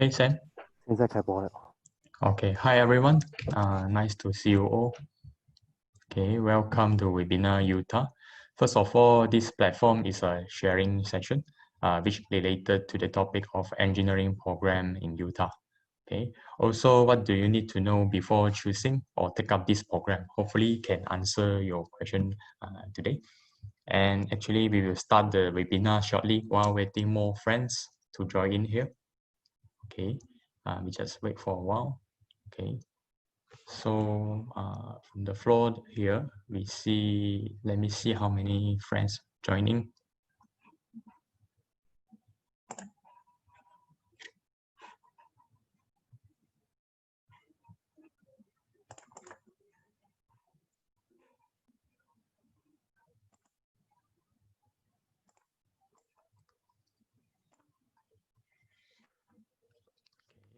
Hey Sam. 现在开播了。 Okay, hi everyone. Nice to see you all. Okay, welcome to webinar Utah. First of all, this platform is a sharing session, which related to the topic of engineering program in Utah. Okay. Also, what do you need to know before choosing or take up this program? Hopefully, can answer your question today. And actually, we will start the webinar shortly while waiting more friends to join in here. Okay. We just wait for a while. Okay. So from the floor here, we see, let me see how many friends joining.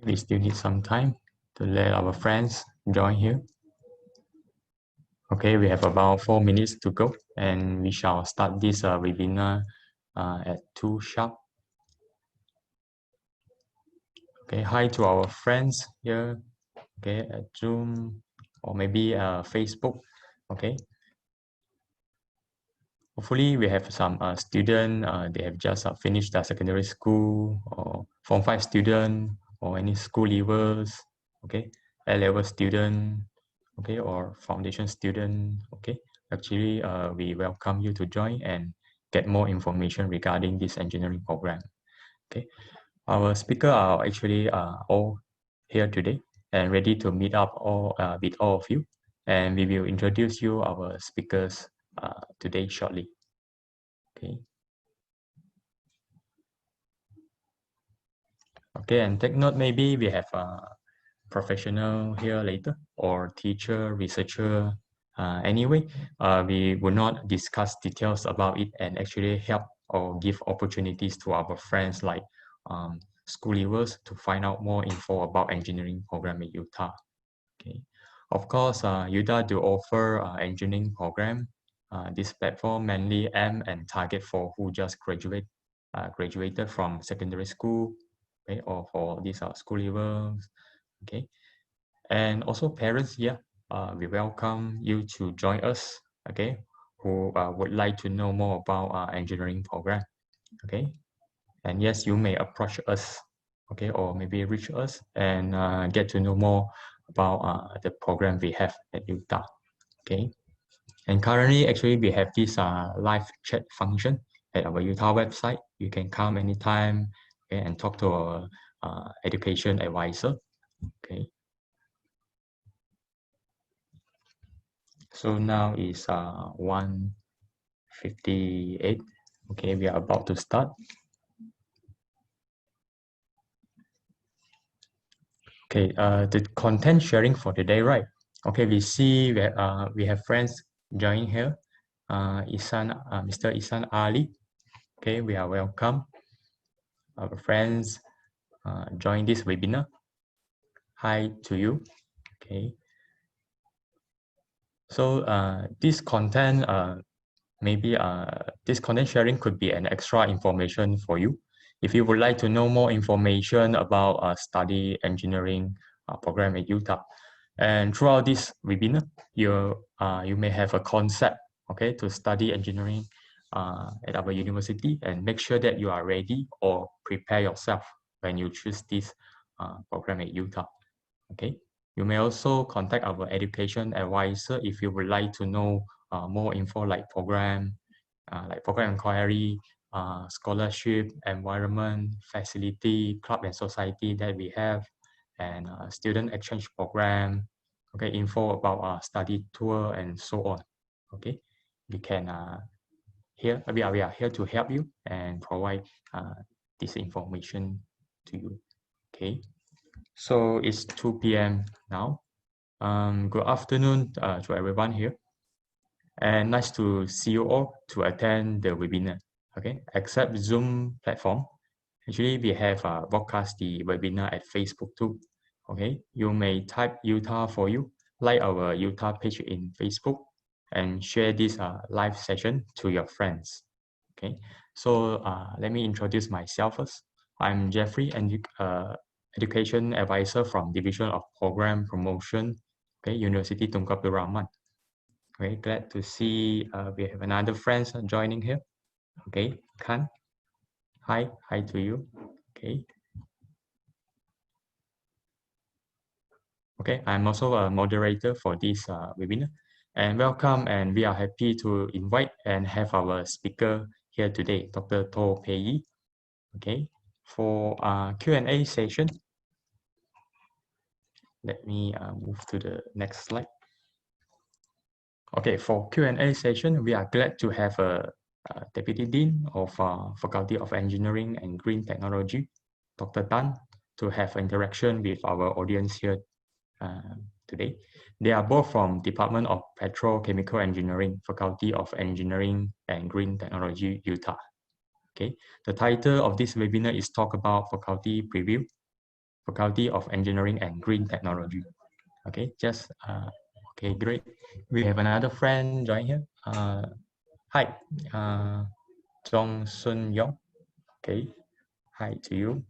We still need some time to let our friends join here. Okay, we have about 4 minutes to go and we shall start this webinar at 2 sharp. Okay, hi to our friends here, okay, at Zoom or maybe Facebook, okay. Hopefully we have some student, they have just finished their secondary school or Form 5 student or any school leavers, okay, A-level student, okay, or foundation student, okay. Actually, we welcome you to join and get more information regarding this engineering program, okay. Our speakers are actually all here today and ready to meet up with all of you. And we will introduce you our speakers today shortly. Okay. Okay, and take note, maybe we have a professional here later or teacher, researcher. Anyway, we will not discuss details about it and actually help or give opportunities to our friends like school leavers to find out more info about engineering program in Utah. Okay, of course, Utah do offer engineering program. This platform mainly aim and target for who just graduated from secondary school, okay, or for these school levels, okay, and also parents. Yeah, we welcome you to join us, okay, who would like to know more about engineering program, okay, and yes, you may approach us, okay, or maybe reach us and get to know more about the program we have at Utah, okay. And currently, actually, we have this live chat function at our Utah website. You can come anytime, okay, and talk to our education advisor, okay. So now is 1:58. Okay, we are about to start. Okay, the content sharing for today, right? Okay, we see that we have friends joining here. Mr. Isan Ali. Okay, we are welcome. Our friends join this webinar. Hi to you. Okay. So this content, maybe this content sharing could be an extra information for you. If you would like to know more information about study engineering program at Utah, and throughout this webinar, you may have a concept, okay, to study engineering at our university, and make sure that you are ready or prepare yourself when you choose this program at Utah, okay. You may also contact our education advisor if you would like to know more info like program inquiry, scholarship, environment, facility, club and society that we have, and student exchange program, okay, info about study tour and so on, okay. We can we are here to help you and provide this information to you, okay. So it's 2 p.m. now. Good afternoon to everyone here. And nice to see you all to attend the webinar. Okay, except Zoom platform. Actually, we have broadcast the webinar at Facebook too. Okay, you may type Utah for you, like our Utah page in Facebook, and share this live session to your friends. Okay, so let me introduce myself first. I'm Jeffrey, and Education Advisor from Division of Program Promotion, okay, University Tunku Abdul Rahman. Okay, glad to see we have another friend joining here. Okay, Khan. Hi to you. Okay. Okay, I'm also a moderator for this webinar. And welcome, and we are happy to invite and have our speaker here today, Dr. To Pei. Okay, for Q&A session, let me move to the next slide. Okay, for Q&A session, we are glad to have a Deputy Dean of Faculty of Engineering and Green Technology, Dr. Tan, to have interaction with our audience here today. They are both from Department of Petrochemical Engineering, Faculty of Engineering and Green Technology, Utah. Okay, the title of this webinar is Talk About Faculty Preview, Faculty of Engineering and Green Technology. Okay, just okay, great. We have another friend join here. Hi, Jong Sun Yong. Okay, hi to you.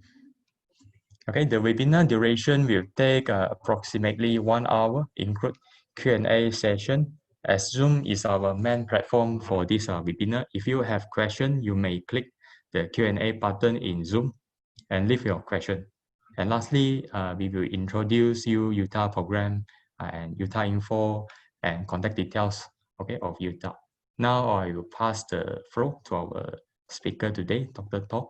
Okay, the webinar duration will take approximately 1 hour, include Q&A session. As Zoom is our main platform for this webinar, if you have question, you may click the Q&A button in Zoom and leave your question. And lastly, we will introduce you Utah program and Utah info and contact details, okay, of Utah. Now I will pass the floor to our speaker today, Dr. To.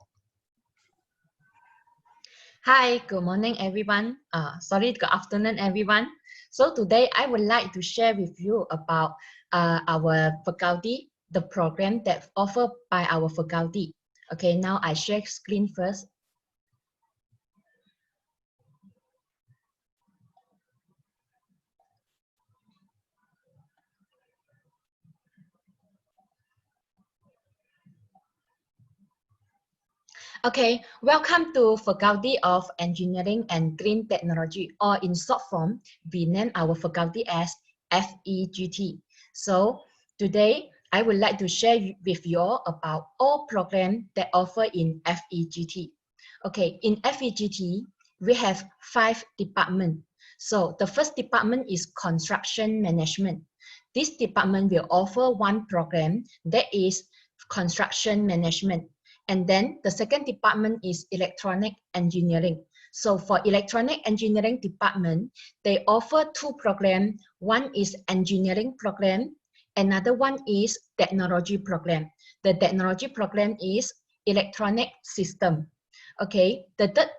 Hi, good morning, everyone. Good afternoon, everyone. So today I would like to share with you about our faculty, the program that offered by our faculty. Okay, now I share screen first. Okay, welcome to Faculty of Engineering and Green Technology, or in short form, we name our faculty as FEGT. So today, I would like to share with you all about all programs that offer in FEGT. Okay, in FEGT, we have 5 departments. So the first department is Construction Management. This department will offer one program that is Construction Management. And then the second department is Electronic Engineering. So for Electronic Engineering department, they offer 2 programs. One is Engineering program. Another one is Technology program. The Technology program is Electronic System. Okay, the third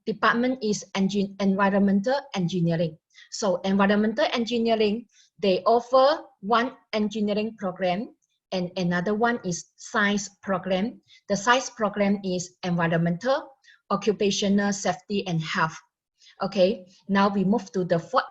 department is Environmental Engineering. So Environmental Engineering, they offer one engineering program and another one is science program. The science program is environmental, occupational safety and health. Okay, now we move to the fourth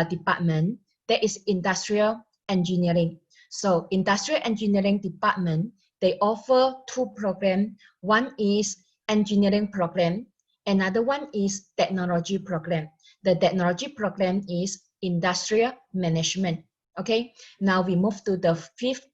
department, that is industrial engineering. So industrial engineering department, they offer 2 programs. One is engineering program, another one is technology program. The technology program is industrial management. Okay, now we move to the fifth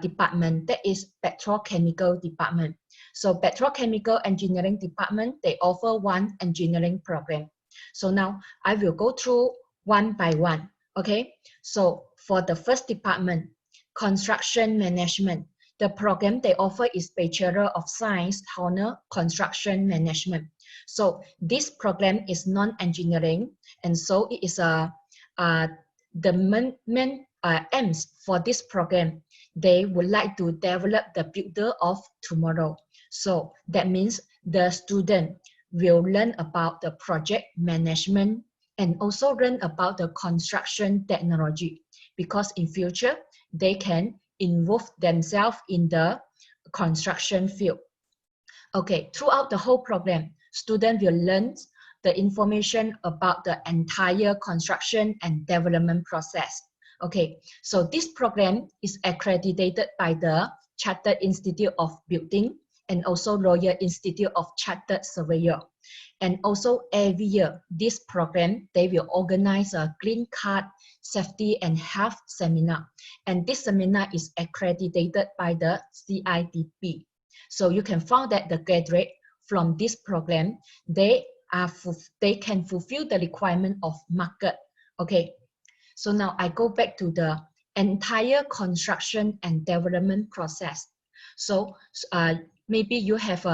department, that is petrochemical department. So petrochemical engineering department, they offer one engineering program. So now I will go through one by one. Okay, so for the first department, construction management, the program they offer is Bachelor of Science, honor construction management. So this program is non-engineering, and so it is the main aims for this program. They would like to develop the builder of tomorrow. So that means the student will learn about the project management and also learn about the construction technology, because in future they can involve themselves in the construction field. Okay, throughout the whole program, students will learn the information about the entire construction and development process. Okay, so this program is accredited by the Chartered Institute of Building and also Royal Institute of Chartered Surveyor. And also every year, this program, they will organize a Green Card Safety and Health Seminar. And this seminar is accredited by the CIDP. So you can find that the graduate from this program, they they can fulfill the requirement of market. Okay, so now I go back to the entire construction and development process. So maybe you have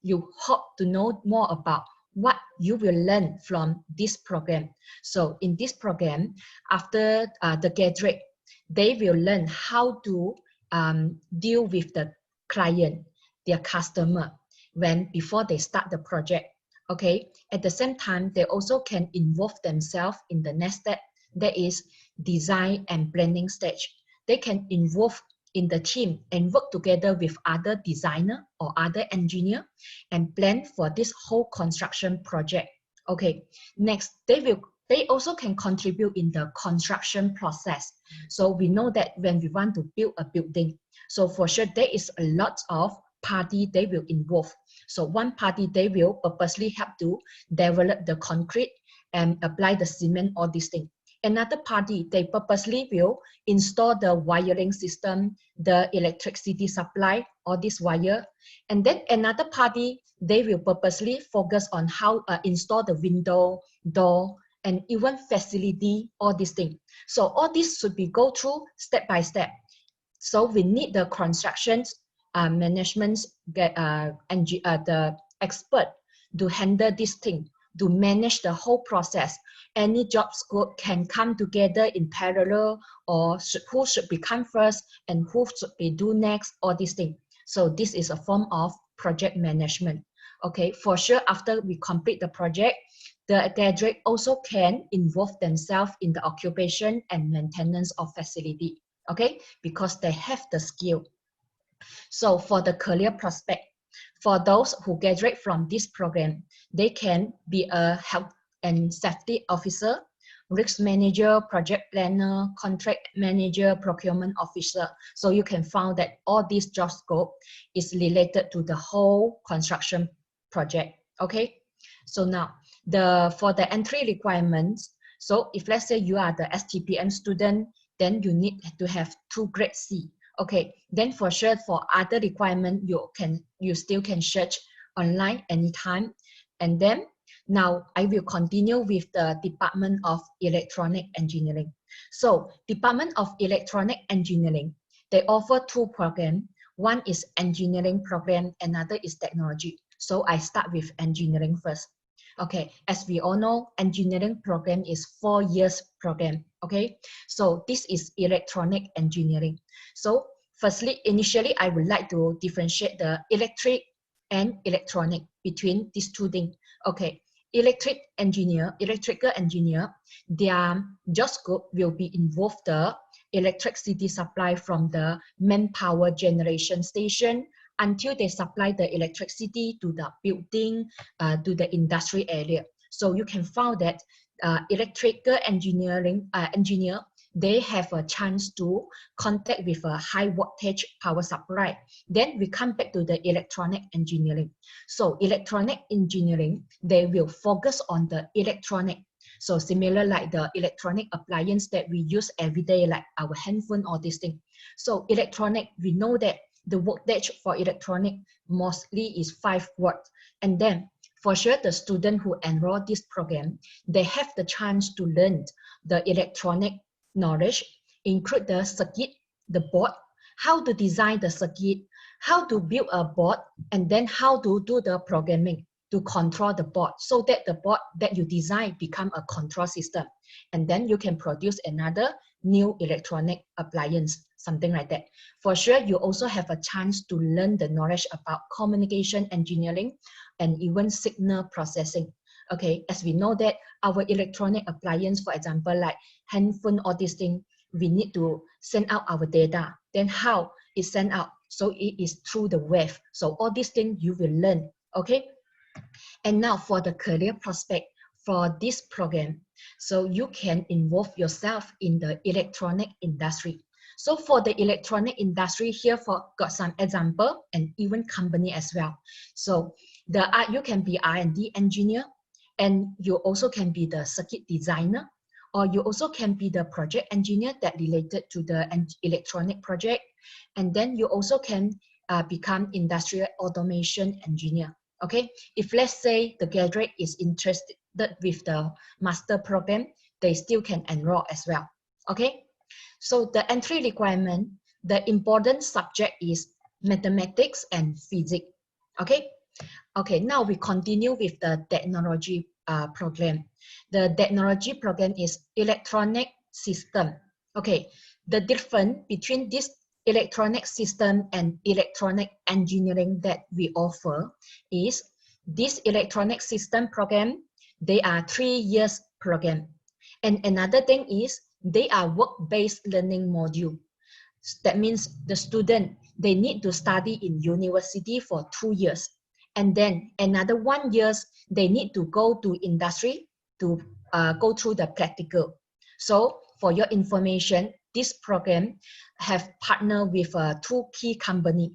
you hope to know more about what you will learn from this program. So in this program, after the graduate, they will learn how to deal with the client, their customer, before they start the project. Okay, at the same time, they also can involve themselves in the next step, that is design and planning stage. They can involve in the team and work together with other designer or other engineer and plan for this whole construction project. Okay, next they also can contribute in the construction process. So we know that when we want to build a building, so for sure there is a lot of party they will involve. So one party, they will purposely help to develop the concrete and apply the cement, all these things. Another party, they purposely will install the wiring system, the electricity supply, all this wire. And then another party, they will purposely focus on how install the window, door, and even facility, all these things. So all this should be go through step by step. So we need the constructions management, the expert to handle this thing, to manage the whole process. Any job scope can come together in parallel, or who should become first and who should be do next, all these things. So this is a form of project management. Okay, for sure, after we complete the project, the graduate also can involve themselves in the occupation and maintenance of facility. Okay, because they have the skill. So for the career prospect, for those who graduate from this program, they can be a health and safety officer, risk manager, project planner, contract manager, procurement officer. So you can find that all these job scope is related to the whole construction project. Okay, so now for the entry requirements, so if let's say you are the STPM student, then you need to have 2 grade C. Okay, then for sure for other requirement, you still can search online anytime. And then now I will continue with the Department of Electronic Engineering. So Department of Electronic Engineering, they offer 2 programs. One is engineering program, another is technology. So I start with engineering first. Okay, as we all know, engineering program is 4 years program. Okay, so this is electronic engineering. So firstly, initially, I would like to differentiate the electric and electronic between these 2 things. Okay, electrical engineer, their job scope will be involved the electricity supply from the manpower generation station until they supply the electricity to the building, to the industry area. So you can find that electrical engineer, they have a chance to contact with a high voltage power supply. Then we come back to the electronic engineering. So electronic engineering, they will focus on the electronic. So similar like the electronic appliance that we use every day, like our handphone, all these things. So electronic, we know that the voltage for electronic mostly is 5 watts. And then for sure, the student who enroll this program, they have the chance to learn the electronic knowledge, include the circuit, the board, how to design the circuit, how to build a board, and then how to do the programming to control the board, so that the board that you design become a control system. And then you can produce another new electronic appliance, something like that. For sure, you also have a chance to learn the knowledge about communication engineering and even signal processing. Okay, as we know that our electronic appliance, for example, like handphone, all these things, we need to send out our data. Then how it's sent out? So it is through the wave. So all these things you will learn. Okay. And now for the career prospect for this program, so you can involve yourself in the electronic industry. So for the electronic industry here, got some example and even company as well. So you can be R&D engineer, and you also can be the circuit designer, or you also can be the project engineer that related to the electronic project. And then you also can become industrial automation engineer. Okay, if let's say the graduate is interested with the master program, they still can enroll as well. Okay, so the entry requirement, the important subject is mathematics and physics. Okay, okay, now we continue with the technology program. The technology program is electronic system. Okay, the difference between this electronic system and electronic engineering that we offer is this electronic system program, they are 3 years program. And another thing is they are work-based learning module. That means the student, they need to study in university for 2 years. And then another 1 year, they need to go to industry to go through the practical. So for your information, this program have partnered with 2 key companies.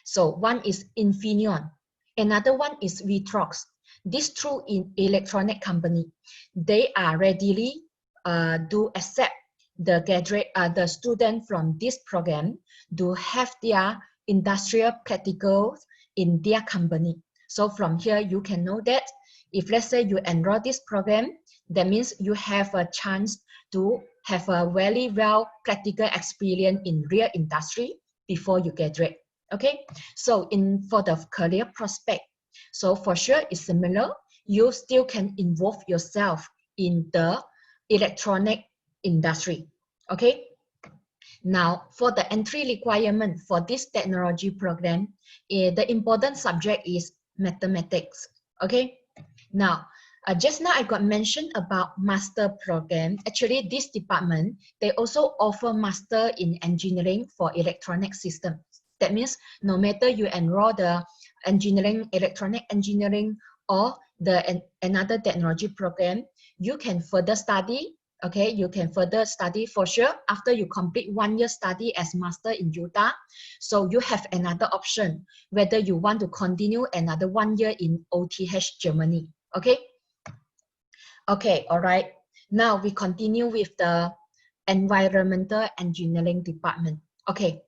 So one is Infineon, another one is Vitrox. These 2 electronic company, they are readily do accept the graduate, the student from this program to have their industrial practicals in their company. So from here, you can know that if let's say you enroll this program, that means you have a chance to have a very well practical experience in real industry before you graduate. Okay, so for the career prospect, so for sure it's similar. You still can involve yourself in the electronic industry. Okay, now for the entry requirement for this technology program, the important subject is mathematics. Okay, now just now I got mentioned about master program. Actually, this department, they also offer master in engineering for electronic systems. That means no matter you enroll the engineering, electronic engineering, or another technology program, you can further study. Okay, you can further study for sure after you complete 1 year study as master in Utah. So you have another option whether you want to continue another 1 year in OTH Germany. Okay. Okay, all right. Now we continue with the environmental engineering department. Okay,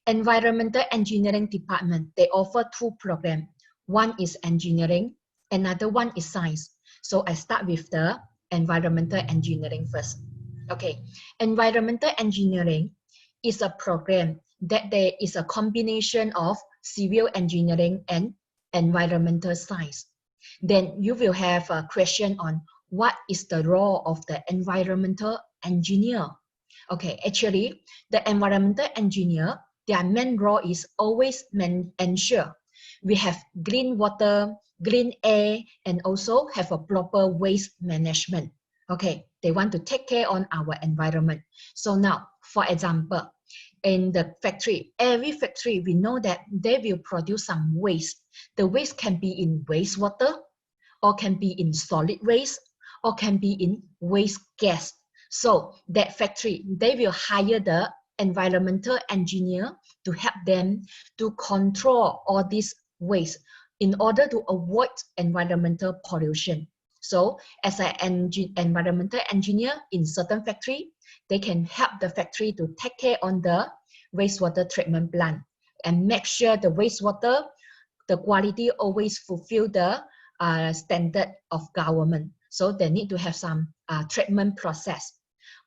environmental engineering department, they offer 2 programs. One is engineering, another one is science. So I start with the environmental engineering first. Okay, environmental engineering is a program that there is a combination of civil engineering and environmental science. Then you will have a question on what is the role of the environmental engineer. Okay, actually, the environmental engineer, their main role is always ensure we have clean water, clean air, and also have a proper waste management. Okay, they want to take care on our environment. So now, for example, in the factory, every factory, we know that they will produce some waste. The waste can be in wastewater, or can be in solid waste, or can be in waste gas. So that factory, they will hire the environmental engineer to help them to control all this waste in order to avoid environmental pollution. So as an environmental engineer in certain factory, they can help the factory to take care on the wastewater treatment plant and make sure the wastewater, the quality always fulfill the standard of government. So they need to have some treatment process.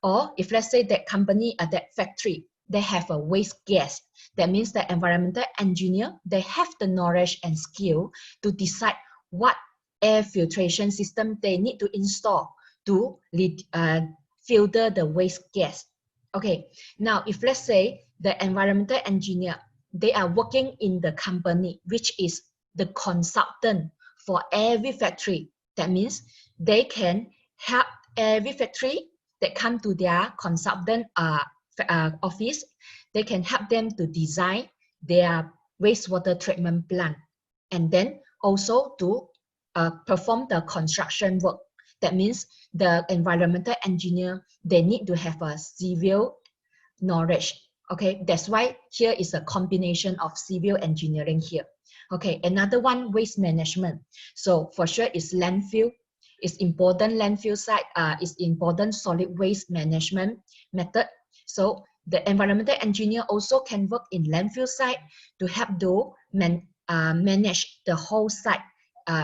Or if let's say that company at that factory, they have a waste gas, that means the environmental engineer, they have the knowledge and skill to decide what air filtration system they need to install to filter the waste gas. Okay, now if let's say the environmental engineer, they are working in the company, which is the consultant for every factory. That means they can help every factory that come to their consultant office. They can help them to design their wastewater treatment plant, and then also to perform the construction work. That means the environmental engineer, they need to have a civil knowledge. Okay, that's why here is a combination of civil engineering here. Okay, another one, waste management. So for sure it's landfill. It's important landfill site, it's important solid waste management method. So the environmental engineer also can work in landfill site to help to manage the whole site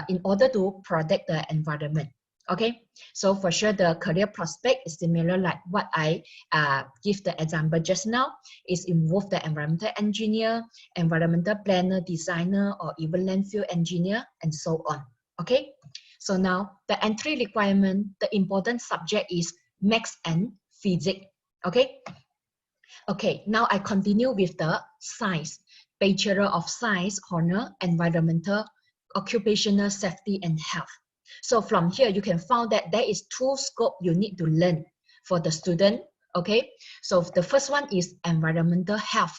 in order to protect the environment. Okay, so for sure the career prospect is similar like what I give the example just now. Is involve the environmental engineer, environmental planner, designer, or even landfill engineer, and so on. Okay, so now the entry requirement, the important subject is maths and physics. Okay, okay, now I continue with the science. Bachelor of Science, honor, environmental, occupational safety and health. So from here, you can find that there is two scope you need to learn for the student. Okay, so the first one is environmental health.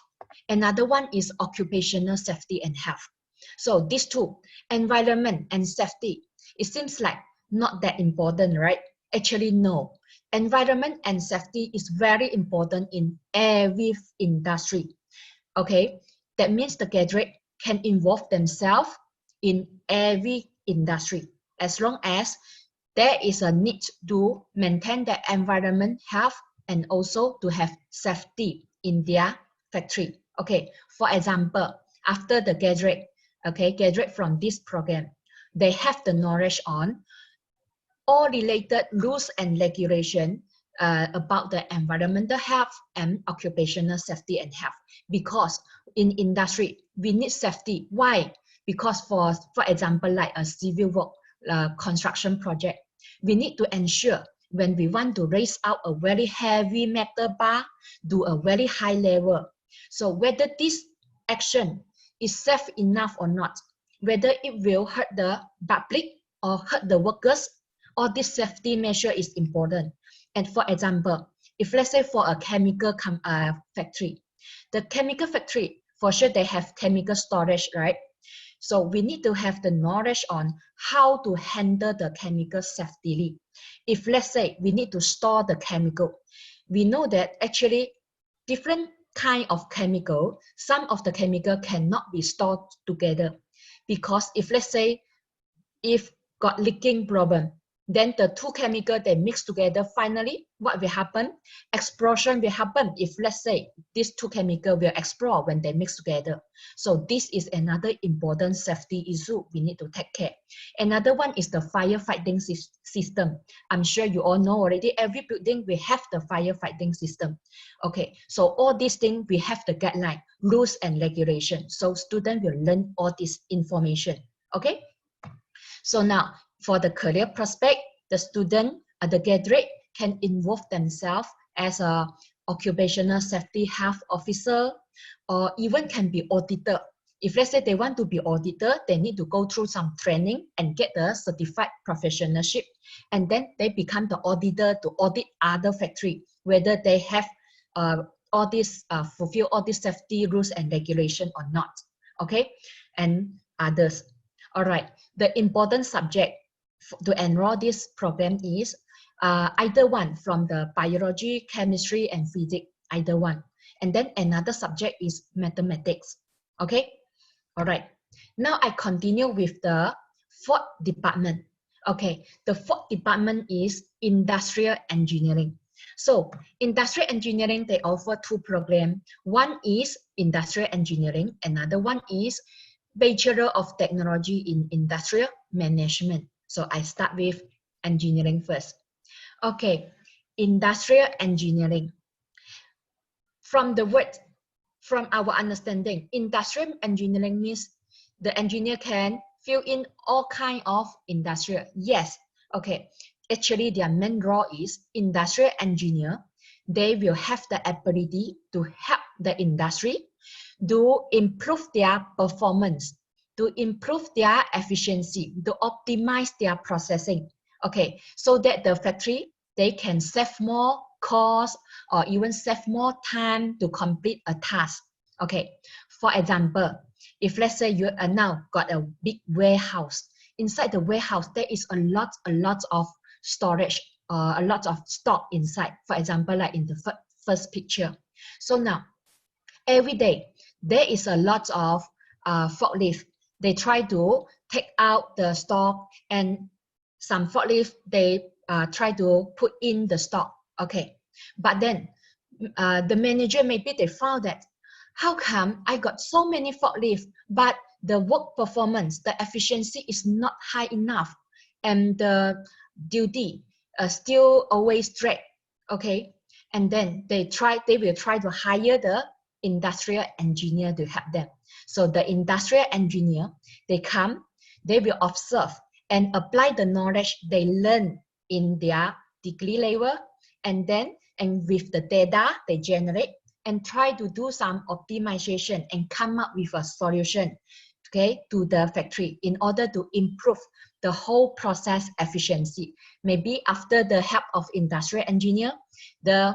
Another one is occupational safety and health. So these two, environment and safety, it seems like not that important, right? Actually, no. Environment and safety is very important in every industry. Okay, that means the graduate can involve themselves in every industry as long as there is a need to maintain the environment health and also to have safety in their factory. Okay, for example, after the graduate, okay, graduate from this program, they have the knowledge on all related rules and regulation about the environmental health and occupational safety and health. Because in industry, we need safety. Why? Because for example, like a civil work construction project, we need to ensure when we want to raise out a very heavy metal bar, do a very high level. So whether this action is safe enough or not, whether it will hurt the public or hurt the workers, all this safety measure is important. And for example, if let's say for a chemical factory, the chemical factory, for sure they have chemical storage, right? So we need to have the knowledge on how to handle the chemical safely. If let's say we need to store the chemical, we know that actually different kind of chemical, some of the chemical cannot be stored together. Because if let's say, if got leaking problem, then the two chemicals they mix together, finally what will happen? Explosion will happen if let's say these two chemicals will explode when they mix together. So this is another important safety issue we need to take care. Another one is the firefighting system. I'm sure you all know already, every building we have the firefighting system. Okay, so all these things we have the guideline, rules and regulation. So students will learn all this information. Okay, so now for the career prospect, the student, the graduate can involve themselves as a occupational safety health officer, or even can be auditor. If let's say they want to be auditor, they need to go through some training and get the certified professionalship, and then they become the auditor to audit other factory whether they have all this fulfill all these safety rules and regulation or not. Okay, and others. All right, the important subject to enroll this program is either one from the biology, chemistry, and physics, either one. And then another subject is mathematics. Okay, all right. Now I continue with the fourth department. Okay, the fourth department is industrial engineering. So industrial engineering, they offer two programs. One is industrial engineering, another one is Bachelor of Technology in Industrial Management. So I start with engineering first. Okay, industrial engineering. From the word, from our understanding, industrial engineering means the engineer can fill in all kind of industrial. Yes, okay. Actually, their main role is industrial engineer. They will have the ability to help the industry to improve their performance, to improve their efficiency, to optimize their processing. Okay, so that the factory, they can save more cost or even save more time to complete a task. Okay, for example, if let's say you are now got a big warehouse, inside the warehouse there is a lot of storage, a lot of stock inside. For example, like in the first picture. So now every day there is a lot of forklift. They try to take out the stock, and some forklift they try to put in the stock. Okay, but then the manager, maybe they found that how come I got so many forklifts but the work performance, the efficiency is not high enough, and the duty still always drag, okay, and then they will try to hire the industrial engineer to help them. So the industrial engineer, they come, they will observe and apply the knowledge they learn in their degree level, and with the data they generate, and try to do some optimization and come up with a solution, okay, to the factory in order to improve the whole process efficiency. Maybe after the help of industrial engineer, the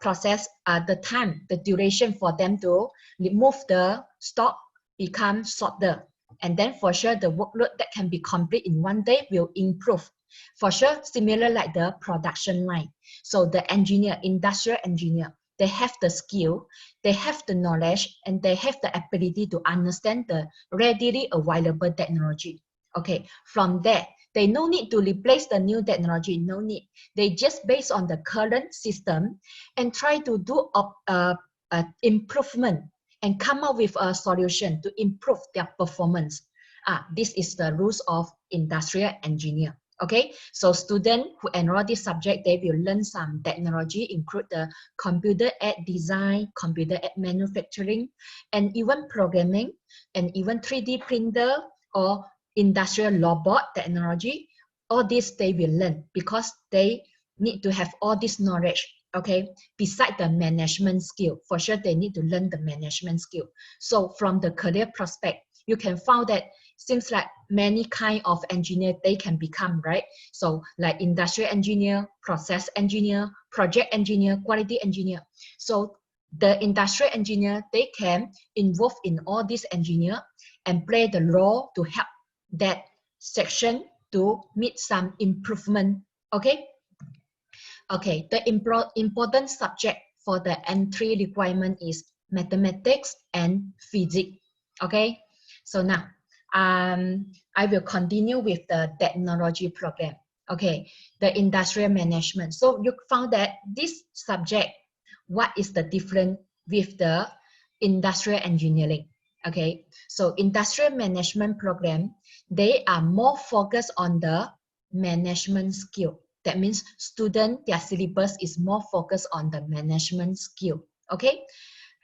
process, the time, the duration for them to remove the stock become shorter. And then for sure, the workload that can be complete in one day will improve. For sure, similar like the production line. So the engineer, industrial engineer, they have the skill, they have the knowledge, and they have the ability to understand the readily available technology. Okay, from there, they no need to replace the new technology, no need. They just based on the current system and try to do improvement and come up with a solution to improve their performance. This is the rules of industrial engineer. Okay, so students who enroll this subject, they will learn some technology, include the computer-aided design, computer-aided manufacturing, and even programming, and even 3D printer or industrial robot technology. All this they will learn because they need to have all this knowledge. Okay, beside the management skill, for sure they need to learn the management skill. So from the career prospect, you can find that seems like many kind of engineer they can become, right? So like industrial engineer, process engineer, project engineer, quality engineer. So the industrial engineer, they can involve in all these engineer and play the role to help that section to meet some improvement. Okay. Okay, the important subject for the entry requirement is mathematics and physics. Okay, so now I will continue with the technology program. Okay, the industrial management. So you found that this subject, what is the difference with the industrial engineering? Okay, so industrial management program, they are more focused on the management skill. That means student, their syllabus is more focused on the management skill. Okay,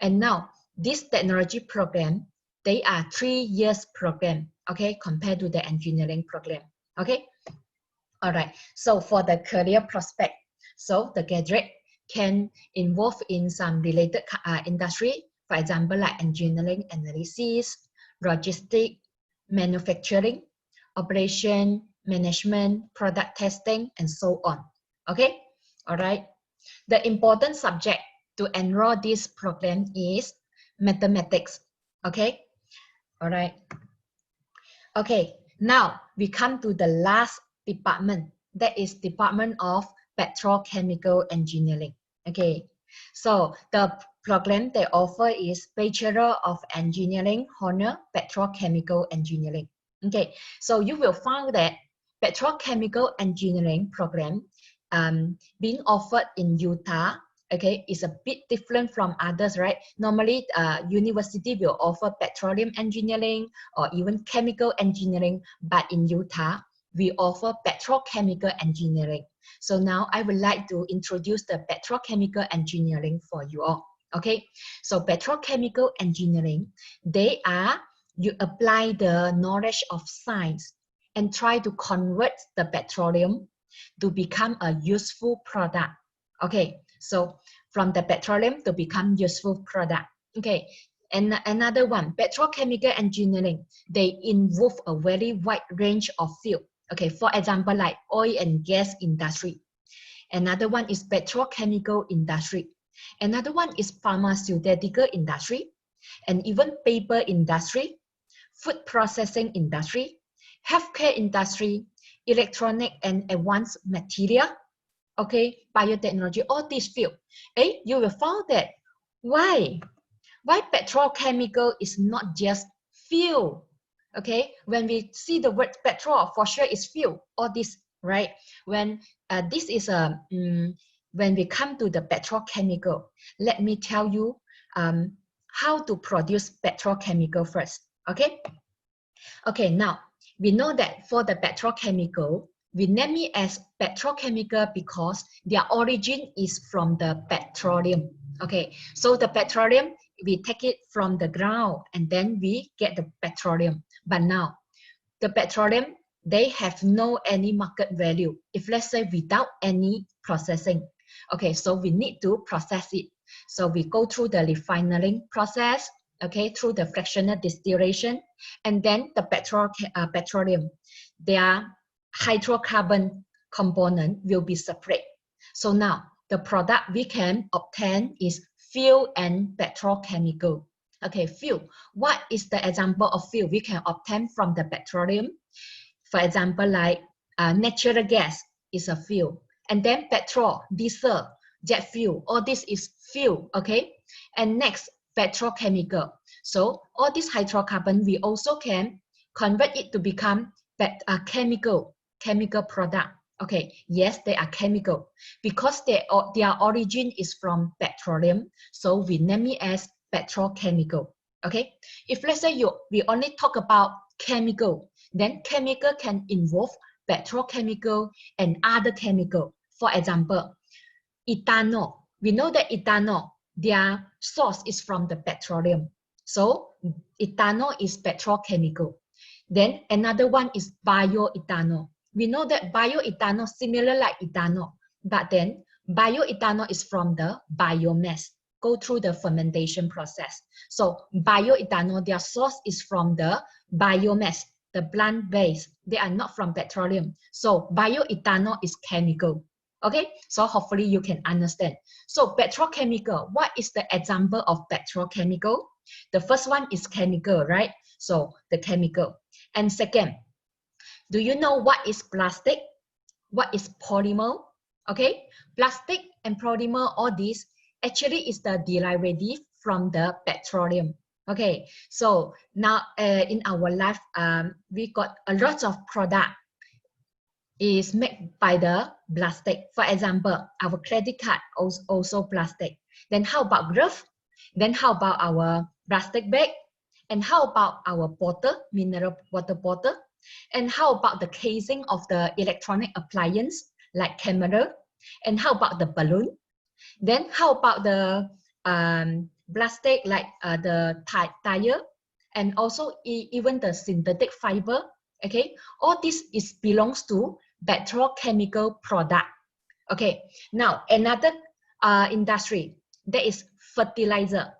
and now this technology program, they are 3 years program. Okay, compared to the engineering program. Okay, all right. So for the career prospect, so the graduate can involve in some related industry, for example, like engineering analysis, logistics, manufacturing, operation, management, product testing, and so on. Okay, all right. The important subject to enroll this program is mathematics. Okay, all right. Okay, now we come to the last department. That is Department of Petrochemical Engineering. Okay, so the program they offer is Bachelor of Engineering, Honor Petrochemical Engineering. Okay, so you will find that Petrochemical Engineering program being offered in Utah, okay, is a bit different from others, right? Normally, university will offer petroleum engineering or even chemical engineering, but in Utah, we offer petrochemical engineering. So now I would like to introduce the petrochemical engineering for you all. Okay, so petrochemical engineering, you apply the knowledge of science and try to convert the petroleum to become a useful product. Okay, so from the petroleum to become useful product. Okay, and another one, petrochemical engineering, they involve a very wide range of field. Okay, for example, like oil and gas industry. Another one is petrochemical industry. Another one is pharmaceutical industry, and even paper industry, food processing industry, healthcare industry, electronic and advanced material, okay, biotechnology, all these fields. You will find that why petrochemical is not just fuel. Okay, when we see the word petrol, for sure is fuel. All this, right? When this is when we come to the petrochemical, let me tell you how to produce petrochemical first. Okay, Okay, now we know that for the petrochemical, we name it as petrochemical because their origin is from the petroleum. Okay, so the petroleum, we take it from the ground and then we get the petroleum. But now the petroleum, they have no any market value if let's say without any processing. Okay, so we need to process it. So we go through the refining process, okay, through the fractional distillation, and then the petroleum, their hydrocarbon component will be separate. So now the product we can obtain is fuel and petrochemical. Okay, fuel. What is the example of fuel we can obtain from the petroleum? For example, like natural gas is a fuel. And then petrol, diesel, jet fuel, all this is fuel, okay? And next, petrochemical. So all this hydrocarbon, we also can convert it to become chemical product. Okay, yes, they are chemical because their origin is from petroleum. So we name it as petrochemical. Okay, if let's say we only talk about chemical, then chemical can involve petrochemical and other chemical. For example, ethanol. We know that ethanol, their source is from the petroleum. So ethanol is petrochemical. Then another one is bioethanol. We know that bioethanol similar like ethanol, but then bioethanol is from the biomass, go through the fermentation process. So bioethanol, their source is from the biomass, the plant base. They are not from petroleum. So bioethanol is chemical. Okay, so hopefully you can understand. So petrochemical, what is the example of petrochemical? The first one is chemical, right? So the chemical. And second, do you know what is plastic? What is polymer? Okay, plastic and polymer, all this actually is the derivative from the petroleum. Okay, so now in our life, we got a lot of product is made by the plastic. For example, our credit card also plastic. Then how about glove? Then how about our plastic bag? And how about our bottle, mineral water bottle? And how about the casing of the electronic appliance like camera? And how about the balloon? Then how about the plastic like the tire? And also even the synthetic fiber? Okay, all this belongs to petrochemical product. Okay, now another industry, that is fertilizer.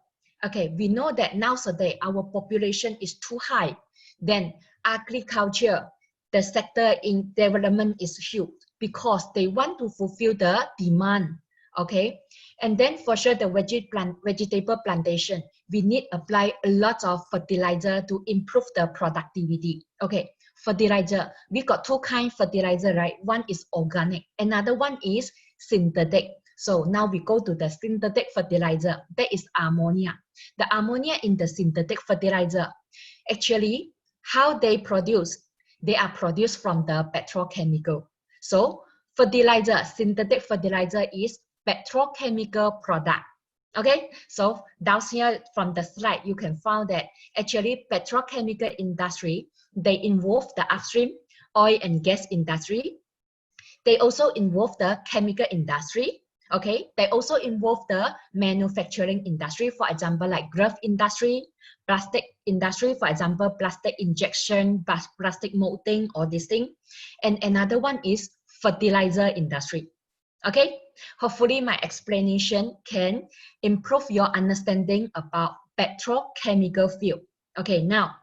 Okay, we know that nowadays our population is too high. Then agriculture, the sector in development is huge because they want to fulfill the demand. Okay, and then for sure the vegetable plantation, we need apply a lot of fertilizer to improve the productivity. Okay, fertilizer, we got two kind fertilizer, right? One is organic, another one is synthetic. So now we go to the synthetic fertilizer, that is ammonia. The ammonia in the synthetic fertilizer, actually how they produce, they are produced from the petrochemical. So fertilizer, synthetic fertilizer is petrochemical product. Okay, so down here from the slide, you can find that actually petrochemical industry, they involve the upstream oil and gas industry. They also involve the chemical industry. Okay, they also involve the manufacturing industry, for example, like glove industry, plastic industry, for example, plastic injection, plastic molding, or this thing. And another one is fertilizer industry. Okay, hopefully my explanation can improve your understanding about petrochemical field. Okay, now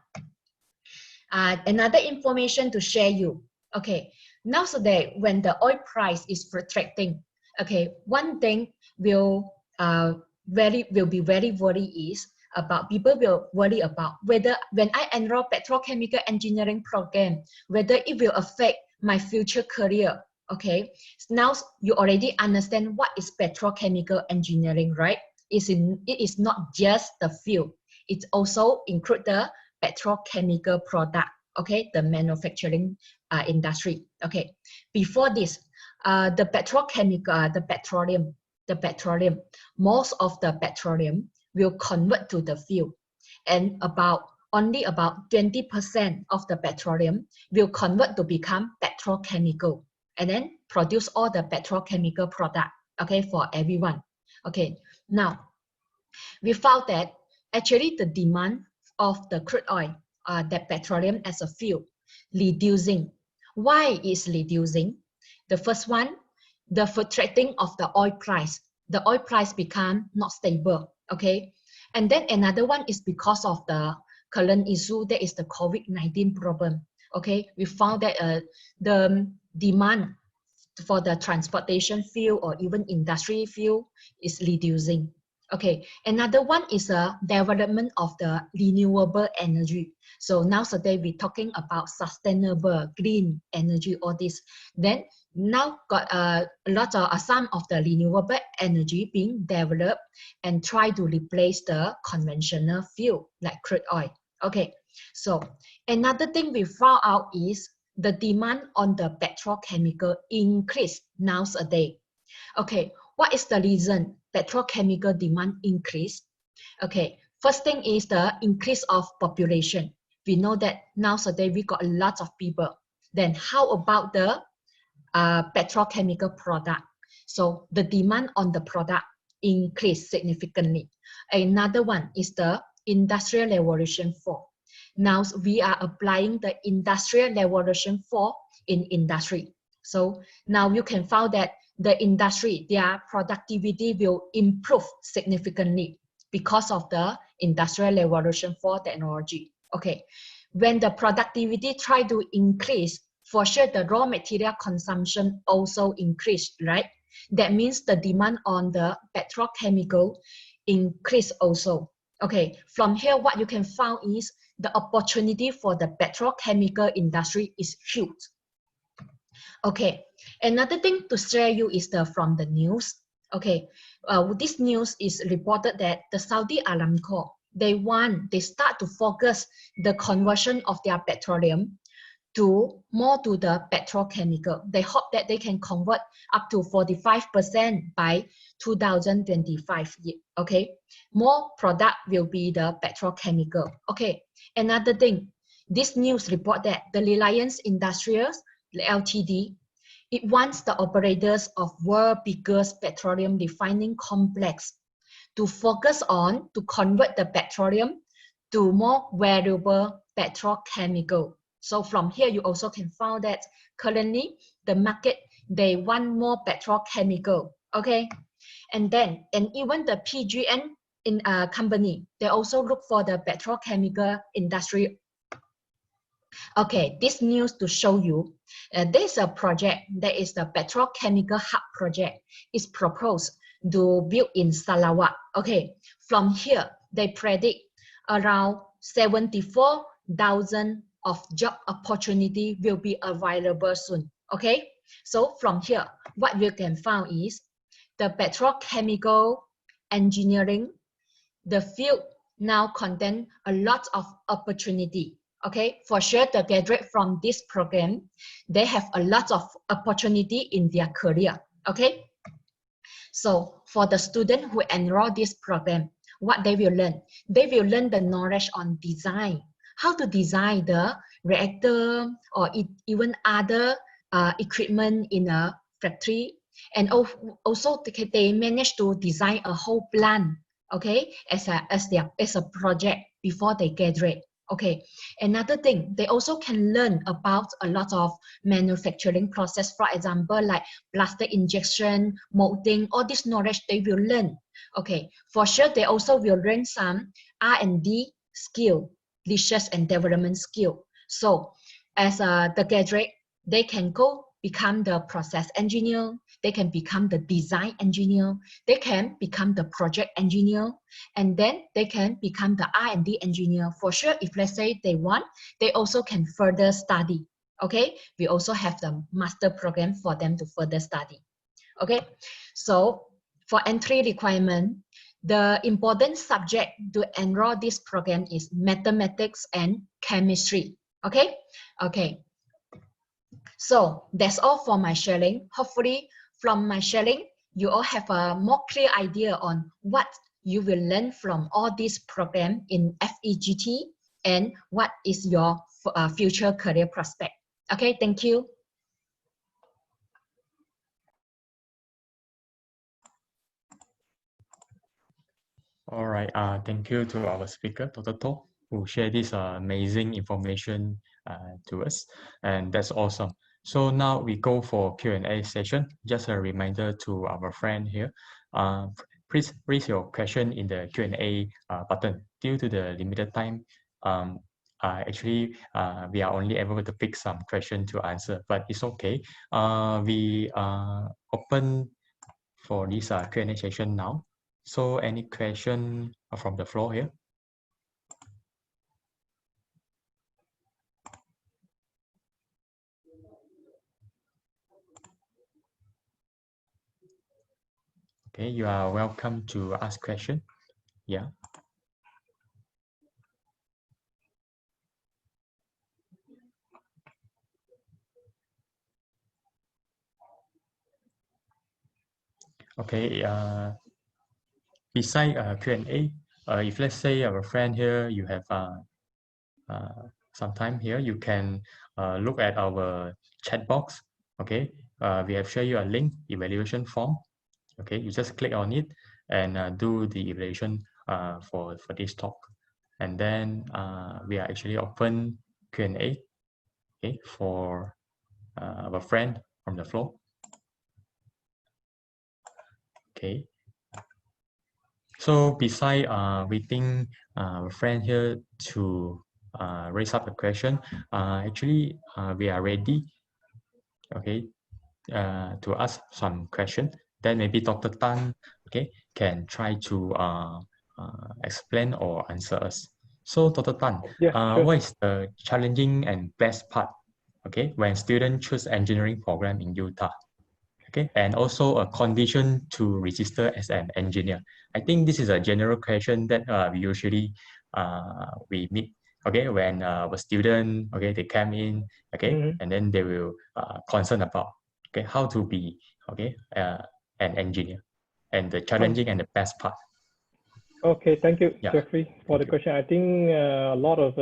another information to share you. Okay, nowadays when the oil price is fluctuating, okay, one thing will be very worried is about, people will worry about whether when I enroll petrochemical engineering program, whether it will affect my future career. Okay, now you already understand what is petrochemical engineering, right? It is not just the field, it also include the petrochemical product, okay, the manufacturing industry. Okay, before this, the petrochemical, the petroleum, most of the petroleum will convert to the fuel, and about only about 20% of the petroleum will convert to become petrochemical and then produce all the petrochemical product, okay, for everyone. Okay, now we found that actually the demand of the crude oil, the petroleum as a fuel, reducing. Why is reducing? The first one, the fluctuating of the oil price. The oil price become not stable, okay? And then another one is because of the current issue, that is the COVID-19 problem, okay? We found that the demand for the transportation fuel or even industry fuel is reducing. Okay, another one is a development of the renewable energy. So nowadays we're talking about sustainable green energy, all this. Then now got a lot of some of the renewable energy being developed and try to replace the conventional fuel like crude oil. Okay, so another thing we found out is the demand on the petrochemical increase nowadays. Okay, what is the reason petrochemical demand increase? Okay, first thing is the increase of population. We know that nowadays we got a lot of people. Then how about the petrochemical product? So the demand on the product increased significantly. Another one is the Industrial Revolution 4. Now we are applying the Industrial Revolution 4 in industry. So now you can find that the industry, their productivity will improve significantly because of the Industrial Revolution 4 technology. Okay, when the productivity try to increase, for sure the raw material consumption also increase, right? That means the demand on the petrochemical increase also. Okay, from here what you can find is the opportunity for the petrochemical industry is huge. Okay, another thing to share you is from the news. Okay, this news is reported that the Saudi Aramco, they start to focus the conversion of their petroleum to more to the petrochemical. They hope that they can convert up to 45% by 2025. Okay, more product will be the petrochemical. Okay, another thing, this news report that the Reliance Industrials Ltd, it wants the operators of world biggest petroleum refining complex to focus on to convert the petroleum to more valuable petrochemical. So from here you also can find that currently the market, they want more petrochemical. Okay, and even the PGN in a company, they also look for the petrochemical industry. Okay, this news to show you, there's a project that is the Petrochemical Hub project. Is proposed to build in Sarawak. Okay, from here, they predict around 74,000 of job opportunity will be available soon. Okay, so from here, what you can find is the petrochemical engineering, the field now contain a lot of opportunity. Okay, for sure the graduate from this program, they have a lot of opportunity in their career. Okay, so for the student who enroll this program, what they will learn? They will learn the knowledge on design, how to design the reactor or even other equipment in a factory, and also they manage to design a whole plan. Okay, as a project before they graduate. Okay, another thing, they also can learn about a lot of manufacturing process, for example, like plastic injection, molding, all this knowledge they will learn. Okay, for sure, they also will learn some R&D skill, research and development skill. So as the graduate, they can go become the process engineer, they can become the design engineer, they can become the project engineer, and then they can become the R&D engineer. For sure, if let's say they want, they also can further study. Okay, we also have the master program for them to further study. Okay, so for entry requirement, the important subject to enroll this program is mathematics and chemistry. Okay, okay. So that's all for my sharing. Hopefully from my sharing, you all have a more clear idea on what you will learn from all this program in FEGT and what is your future career prospect. Okay, thank you. All right. Thank you to our speaker, Dr. To, who shared this amazing information to us, and that's awesome. So now we go for Q&A session. Just a reminder to our friend here, please raise your question in the Q&A button. Due to the limited time, we are only able to pick some question to answer, but it's okay. We open for this Q&A session now. So any question from the floor here? Okay, you are welcome to ask question. Yeah. Okay, beside Q&A, if let's say our friend here, you have some time here, you can look at our chat box. Okay, we have shared you a link, evaluation form. Okay, you just click on it and do the evaluation for this talk. And then we are actually open Q&A, okay, for our friend from the floor. Okay. So beside waiting our friend here to raise up a question, we are ready, okay, to ask some question. Then maybe Dr. Tan, okay, can try to explain or answer us. So Dr. Tan, sure. what is the challenging and best part, okay, when students choose engineering program in Utah? Okay, and also a condition to register as an engineer. I think this is a general question that we usually we meet. Okay, when a student, okay, they come in, okay, and then they will concern about, okay, how to be, okay, an engineer, and the challenging and the best part. Okay, thank you, Jeffrey, for the question. I think a lot of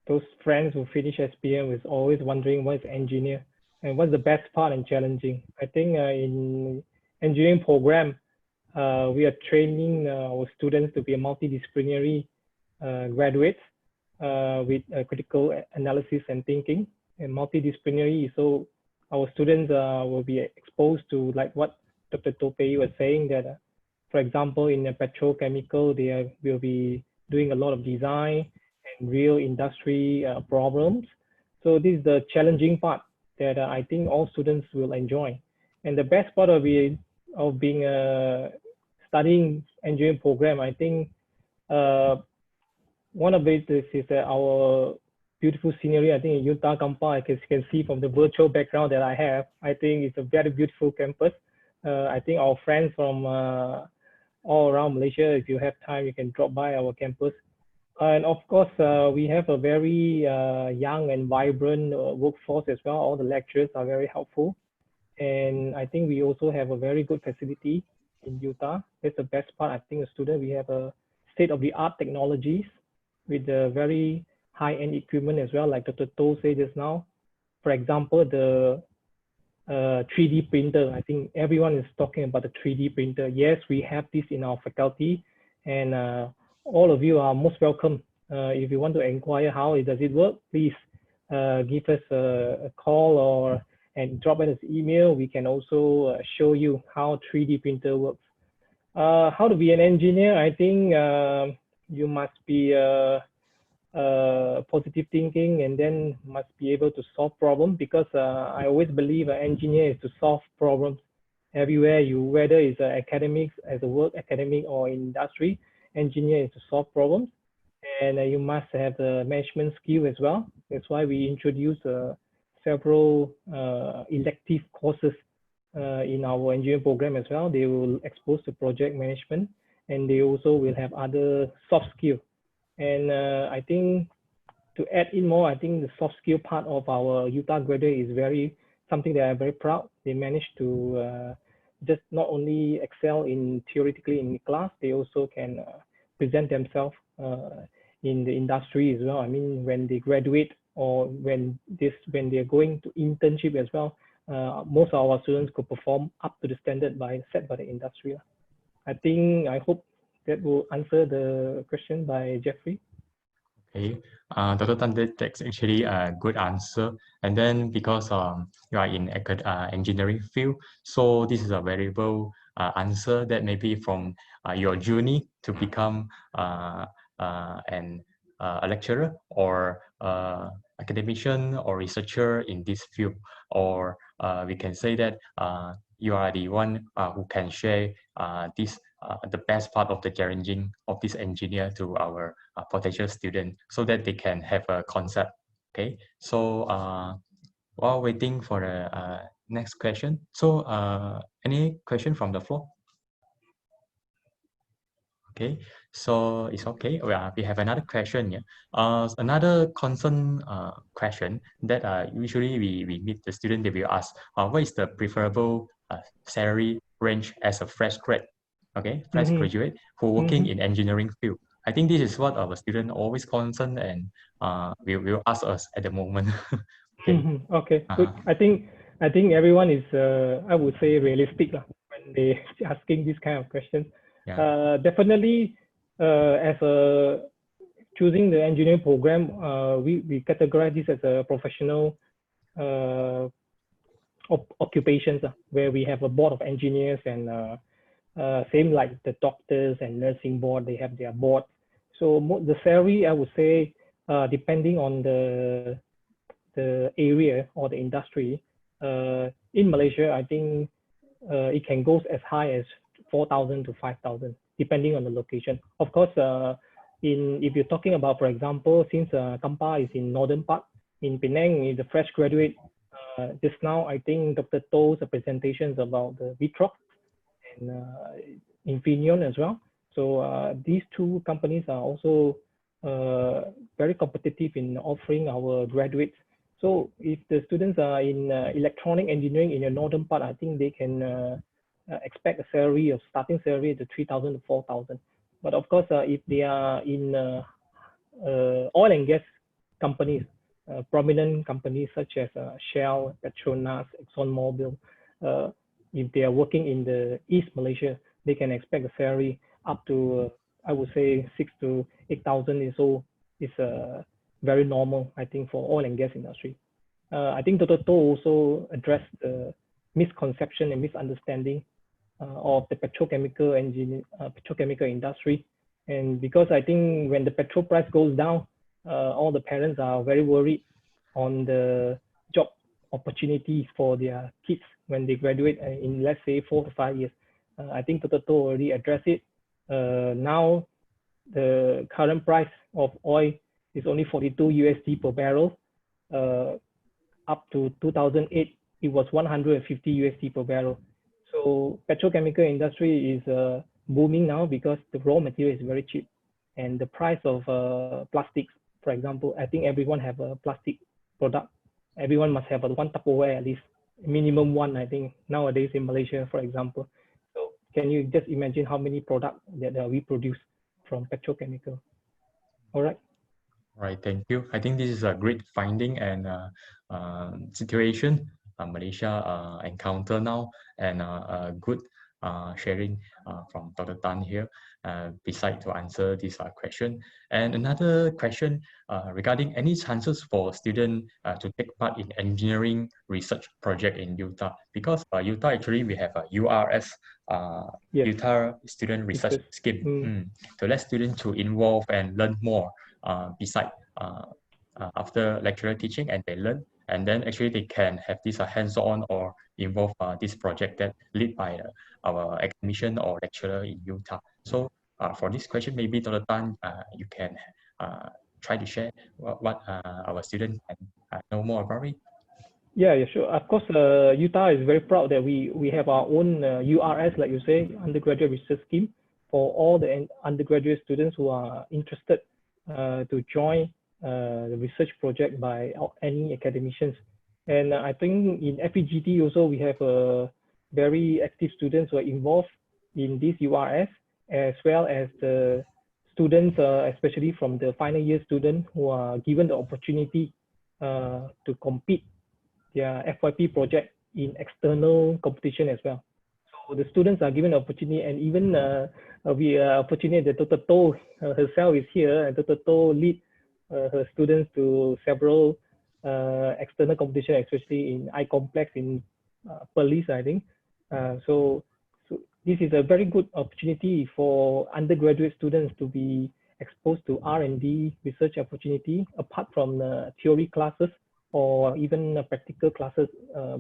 those friends who finish SPM is always wondering what is engineer and what's the best part and challenging. I think in engineering program, we are training our students to be a multidisciplinary graduates with critical analysis and thinking, and multidisciplinary. So our students will be exposed to, like what Dr. Topei was saying, that for example, in the petrochemical, they will be doing a lot of design and real industry problems. So this is the challenging part that I think all students will enjoy. And the best part of being studying engineering program, I think one of it is that our beautiful scenery. I think in Utah campus, as you can see from the virtual background that I have, I think it's a very beautiful campus. I think our friends from all around Malaysia, if you have time, you can drop by our campus. And of course, we have a very young and vibrant workforce as well. All the lecturers are very helpful. And I think we also have a very good facility in Utah. That's the best part. I think a student, we have a state-of-the-art technologies with a very high-end equipment as well, like Dr. To said just now. For example, the 3D printer. I think everyone is talking about the 3D printer. Yes, we have this in our faculty, and all of you are most welcome. If you want to inquire how does it work, please give us a call and drop us an email. We can also show you how 3D printer works. How to be an engineer? I think you must be positive thinking, and then must be able to solve problems, because I always believe an engineer is to solve problems everywhere whether it's academics, as a work academic or industry. Engineer is to solve problems, and you must have the management skill as well. That's why we introduce several elective courses in our engineering program as well. They will expose to project management, and they also will have other soft skills. And I think to add in more, I think the soft skill part of our Utah graduate is something that I'm very proud. They managed to just not only excel in theoretically in class, they also can present themselves in the industry as well. I mean, when they graduate or when they're going to internship as well, most of our students could perform up to the standard set by the industry. I hope that will answer the question by Jeffrey. Okay, Dr. Tan, that's actually a good answer. And then because you are in engineering field, so this is a variable answer that maybe from your journey to become a lecturer or academician or researcher in this field, or we can say that you are the one who can share the best part of the challenging of this engineer to our potential student so that they can have a concept. Okay, so while waiting for the next question, so any question from the floor? Okay, so it's okay. We have another question here. Another concern question that usually we meet the student, they will ask, what is the preferable salary range as a fresh grad? Okay, fresh graduate who working in engineering field. I think this is what our student always concern and will ask us at the moment. Okay. Okay, good. I think everyone is I would say realistic when they asking this kind of questions. Yeah. Definitely, as a choosing the engineering program, we categorize this as a professional occupations where we have a board of engineers and same like the doctors and nursing board, they have their board. So the salary, I would say, depending on the area or the industry, in Malaysia, I think it can go as high as 4,000 to 5,000, depending on the location. Of course, if you're talking about, for example, since Kampa is in northern part, in Penang, is a fresh graduate. Just now, I think Dr. To's presentations about the Vitrox and Infineon as well. So these two companies are also very competitive in offering our graduates. So if the students are in electronic engineering in the northern part, I think they can expect a salary of starting salary to 3,000 to 4,000. But of course, if they are in oil and gas companies, prominent companies such as Shell, Petronas, ExxonMobil, if they are working in the East Malaysia, they can expect a salary up to, I would say, 6,000 to 8,000 so is very normal, I think, for oil and gas industry. I think Dr. To also addressed the misconception and misunderstanding of the petrochemical industry. And because I think when the petrol price goes down, all the parents are very worried on the job opportunities for their kids when they graduate in, let's say, 4 to 5 years. I think Dr. To already addressed it. Now, the current price of oil is only 42 USD per barrel. Up to 2008, it was 150 USD per barrel. So petrochemical industry is booming now because the raw material is very cheap. And the price of plastics, for example, I think everyone have a plastic product. Everyone must have one Tupperware at least, minimum one, I think, nowadays in Malaysia, for example. So can you just imagine how many products that we produce from petrochemical? All right. Right, thank you. I think this is a great finding and situation Malaysia encounter now, and a good sharing from Dr. Tan here, beside to answer this question. And another question regarding any chances for students to take part in engineering research project in Utah, because Utah actually we have a URS, Yes. Utah Student Research Scheme, to let students to involve and learn more. Beside after lecturer teaching, and they learn, and then actually they can have this hands-on or involve this project that lead by our academician or lecturer in Utah. So for this question, maybe Dr. Tan, you can try to share what our students can know more about it. Yeah, sure. Of course, Utah is very proud that we have our own URS, like you say, undergraduate research scheme for all the undergraduate students who are interested to join the research project by any academicians. And I think in FEGT also we have very active students who are involved in this URS, as well as the students, especially from the final year students who are given the opportunity to compete their FYP project in external competition as well. So the students are given the opportunity, and even we are fortunate that Dr. To herself is here, and Dr. To lead her students to several external competition, especially in I-Complex in Perlis, I think. So this is a very good opportunity for undergraduate students to be exposed to R&D research opportunity apart from theory classes or even practical classes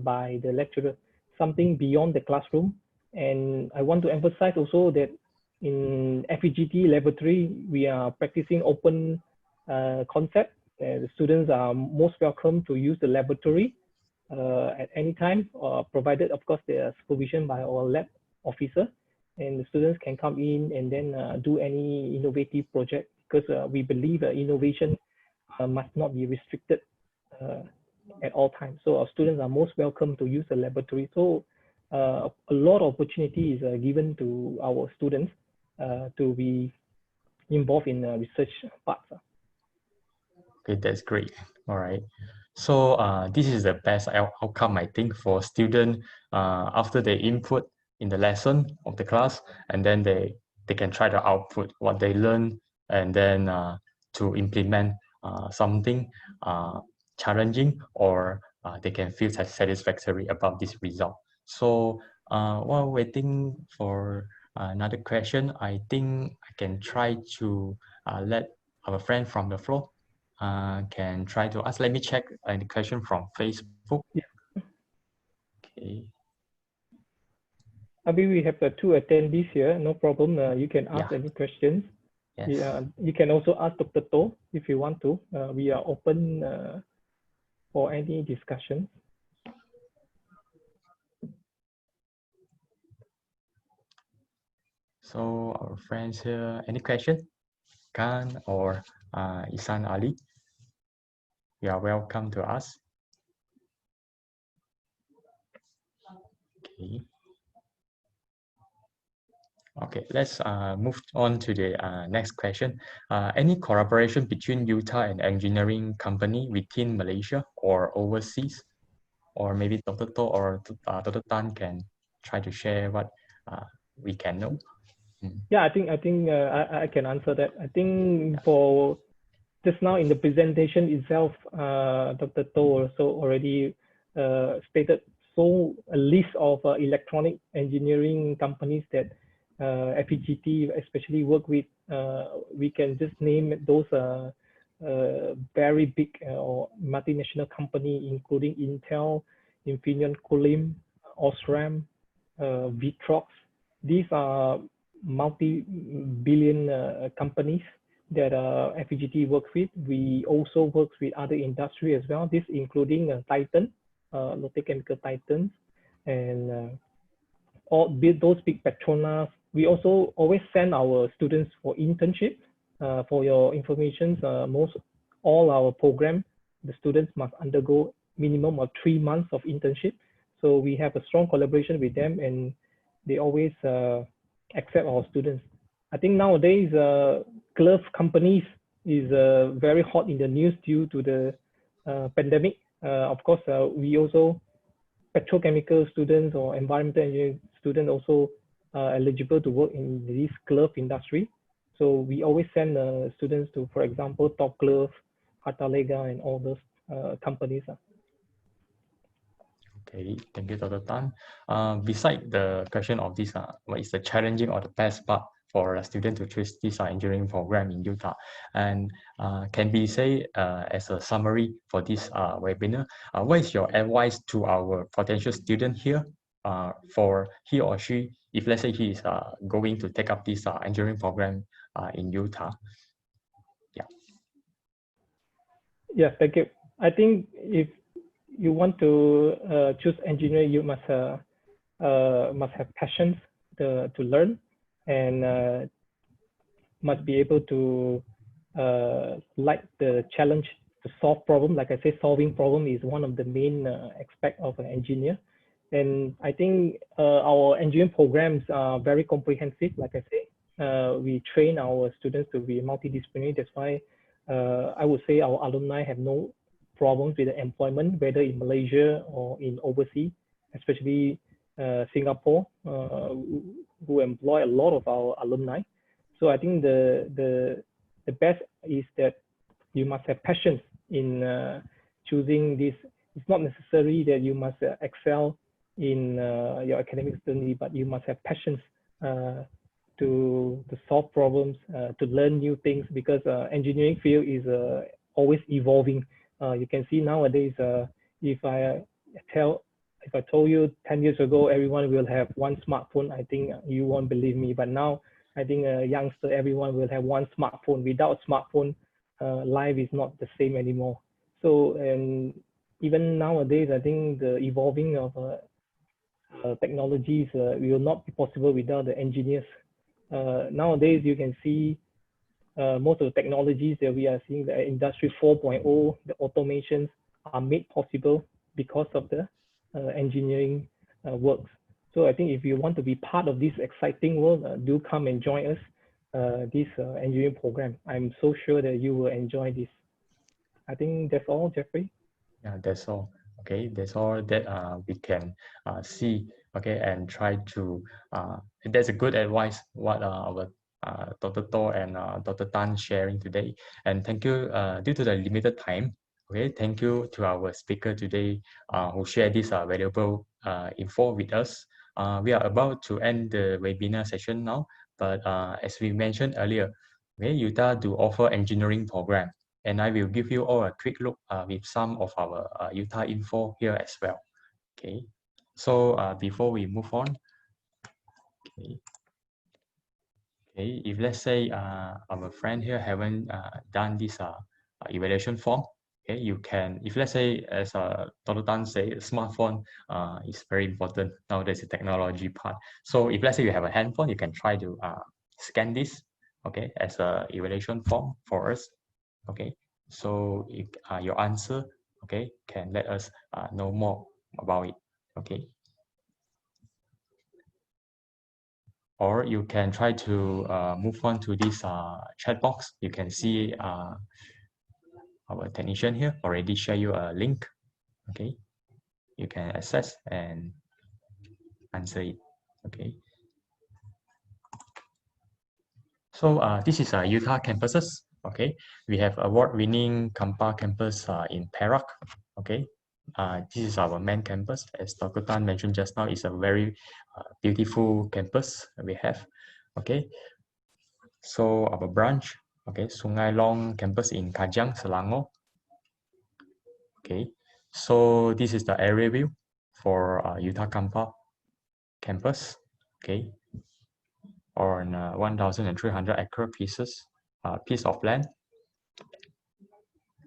by the lecturer, something beyond the classroom. And I want to emphasize also that in FEGT laboratory, we are practicing open concept. The students are most welcome to use the laboratory at any time, provided of course they are supervision by our lab officer, and the students can come in and then do any innovative project, because we believe innovation must not be restricted at all times. So our students are most welcome to use the laboratory. So a lot of opportunity is given to our students to be involved in research parts. Okay, that's great. All right. So this is the best outcome, I think, for student after they input in the lesson of the class, and then they can try to output what they learn, and then to implement something challenging, or they can feel satisfactory about this result. So while waiting for another question, I think I can try to let our friend from the floor can try to ask. Let me check any question from Facebook. Yeah. Okay. I mean, we have two attendees here. No problem. You can ask any questions. Yes. Yeah, you can also ask Dr. To if you want to. We are open for any discussion. So our friends here, any question? Khan or Isan Ali, you are welcome to ask. Okay. Okay, let's move on to the next question. Any collaboration between Utah and engineering company within Malaysia or overseas? Or maybe Dr. To or Dr. Tan can try to share what we can know. Yeah, I think I can answer that. I think for just now in the presentation itself, Dr. To also already stated a list of electronic engineering companies that FEGT especially work with. We can just name those very big or multinational company, including Intel, Infineon, Kulim, Osram, Vitrox. These are multi-billion companies that FEGT works with. We also work with other industry as well. This including Titan, Petrochemical Titans, and all those big Petronas. We also always send our students for internship. For your information, all our program, the students must undergo minimum of 3 months of internship. So we have a strong collaboration with them, and they always accept our students. I think nowadays, glove companies is very hot in the news due to the pandemic. Of course, we also, petrochemical students or environmental engineering students also eligible to work in this glove industry. So we always send students to, for example, Top Glove, Hartalega, and all those companies. Okay, thank you, Dr. Tan. Beside the question of this, what is the challenging or the best part for a student to choose this engineering program in Utah? And can we say as a summary for this webinar, what is your advice to our potential student here for he or she, if let's say he is going to take up this engineering program in Utah? Yeah. Yeah, thank you. I think if you want to choose engineering, you must have passions to learn, and must be able to like the challenge to solve problem. Like I say, solving problem is one of the main aspect of an engineer. And I think our engineering programs are very comprehensive, like I say. we train our students to be multidisciplinary. That's why I would say our alumni have no problems with the employment, whether in Malaysia or in overseas, especially Singapore, who employ a lot of our alumni. So I think the best is that you must have passion in choosing this. It's not necessary that you must excel in your academic study, but you must have passions to solve problems, to learn new things, because engineering field is always evolving. You can see nowadays, if I told you 10 years ago everyone will have one smartphone, I think you won't believe me. But now I think a youngster, everyone will have one smartphone. Without smartphone, life is not the same anymore. So, and even nowadays, I think the evolving of technologies will not be possible without the engineers. Nowadays, you can see most of the technologies that we are seeing, the Industry 4.0, the automations are made possible because of the engineering works. So I think if you want to be part of this exciting world, do come and join us this engineering program. I'm so sure that you will enjoy this. I think that's all, Jeffrey. Yeah, that's all. Okay, that's all that we can see. Okay, and try to. That's a good advice. What our Dr. To and Dr. Tan sharing today. And thank you. Due to the limited time, okay, thank you to our speaker today who shared this valuable info with us. We are about to end the webinar session now, but as we mentioned earlier, okay, UTA do offer engineering program, and I will give you all a quick look with some of our UTA info here as well. Okay, so before we move on, okay, if let's say our friend here haven't done this evaluation form, okay, you can, if let's say as Dr. Tan say, smartphone is very important nowadays, the technology part. So if let's say you have a handphone, you can try to scan this, okay, as a evaluation form for us, okay. So your answer, okay, can let us know more about it, okay. Or you can try to move on to this chat box. You can see our technician here already share you a link, okay. You can access and answer it, okay. So this is Utah campuses, okay. We have award-winning Kampa campus in Perak, okay. This is our main campus. As Dr. Tan mentioned just now, it's a very beautiful campus we have, okay. So our branch, okay, Sungai Long campus in Kajang, Selangor, okay. So this is the area view for Utah Kampa campus, okay, on 1,300 acre piece of land.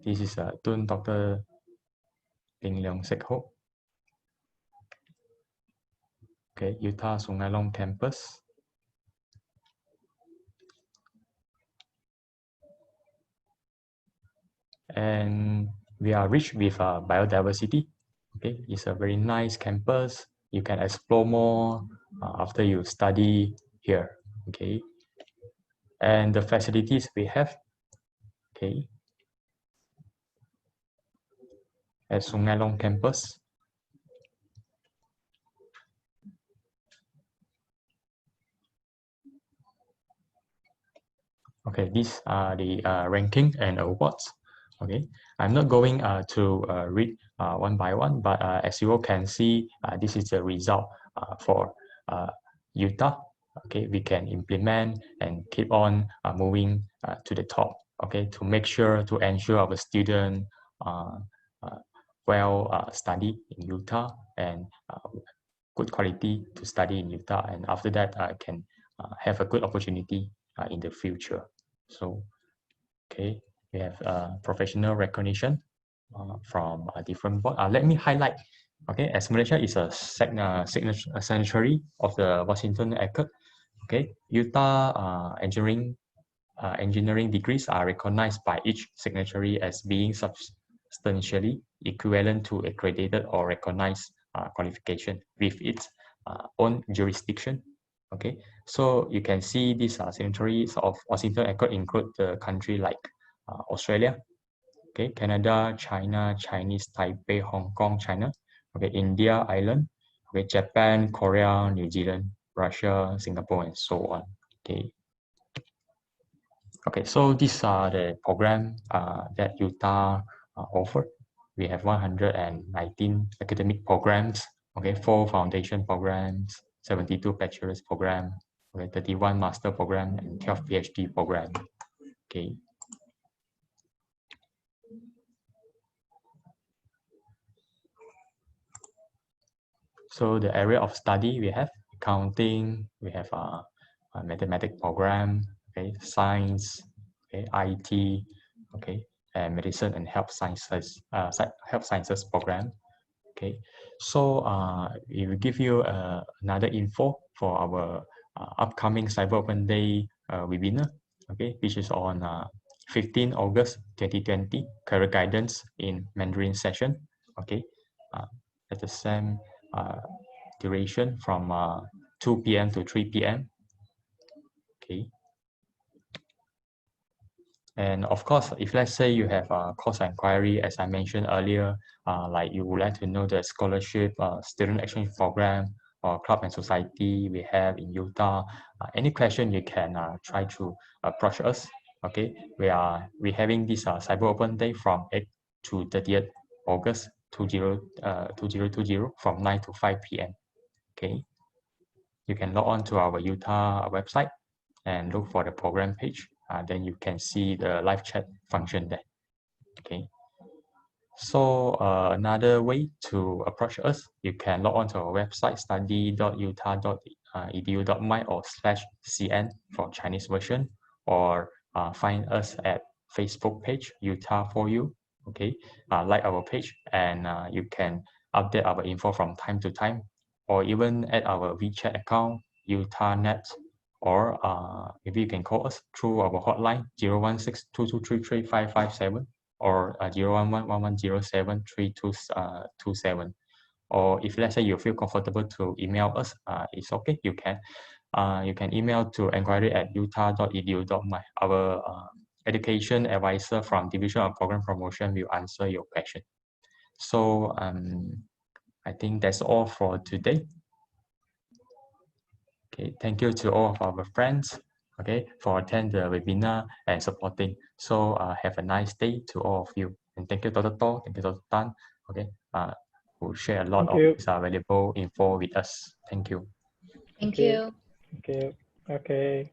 This is Tun Dr. Ping Leong Sek Ho. Okay, Utah Sungai Long campus. And we are rich with biodiversity. Okay, it's a very nice campus. You can explore more after you study here. Okay, and the facilities we have. Okay, at Sungai Long campus. Okay, these are the ranking and awards. Okay, I'm not going to read one by one, but as you all can see, this is the result for Utah. Okay, we can implement and keep on moving to the top. Okay, to make sure to ensure our student study in Utah and good quality to study in Utah, and after that can have a good opportunity in the future. So, okay, we have professional recognition from a different board. Let me highlight, okay, as Malaysia is a signatory of the Washington Accord, okay, Utah engineering degrees are recognized by each signatory as being substantially equivalent to accredited or recognized qualification with its own jurisdiction. Okay, So you can see these signatories of Washington Accord include the country like Australia, okay, Canada, China, Chinese Taipei, Hong Kong, China, okay, India, Ireland, okay, Japan, Korea, New Zealand, Russia, Singapore, and so on. Okay. Okay, so these are the program that Utah offer. We have 119 academic programs, okay, 4 foundation programs, 72 bachelor's program, okay, 31 master program, and 12 PhD program. Okay. So the area of study we have accounting, we have a mathematics program, okay, science, okay, IT, okay, and medicine and health sciences, program. Okay, so we will give you another info for our upcoming Cyber Open Day webinar, okay, which is on 15 August 2020, career guidance in Mandarin session, okay, at the same duration from 2 p.m. to 3 p.m. Okay. And of course, if let's say you have a course inquiry, as I mentioned earlier, like you would like to know the scholarship, student exchange program, or club and society we have in Utah, any question you can try to approach us. Okay, we having this Cyber Open Day from 8 to 30th August 2020 from 9 to 5 p.m. Okay, you can log on to our Utah website and look for the program page. Then you can see the live chat function there. Okay. So another way to approach us, you can log on to our website study.utah.edu.my or /cn for Chinese version, or find us at Facebook page Utah for you. Okay, like our page, and you can update our info from time to time, or even at our WeChat account UtahNet, or maybe you can call us through our hotline 016-2233-557 or 011-1107-3227. Or if let's say you feel comfortable to email us, it's okay. You can email to enquiry@utah.edu.my. Our education advisor from Division of Program Promotion will answer your question. So I think that's all for today. Okay, thank you to all of our friends, okay, for attending the webinar and supporting. So have a nice day to all of you. And thank you, Dr. To, thank you, Dr. Tan, okay, who share a lot of this valuable info with us. Thank you. Thank you. Okay. Okay.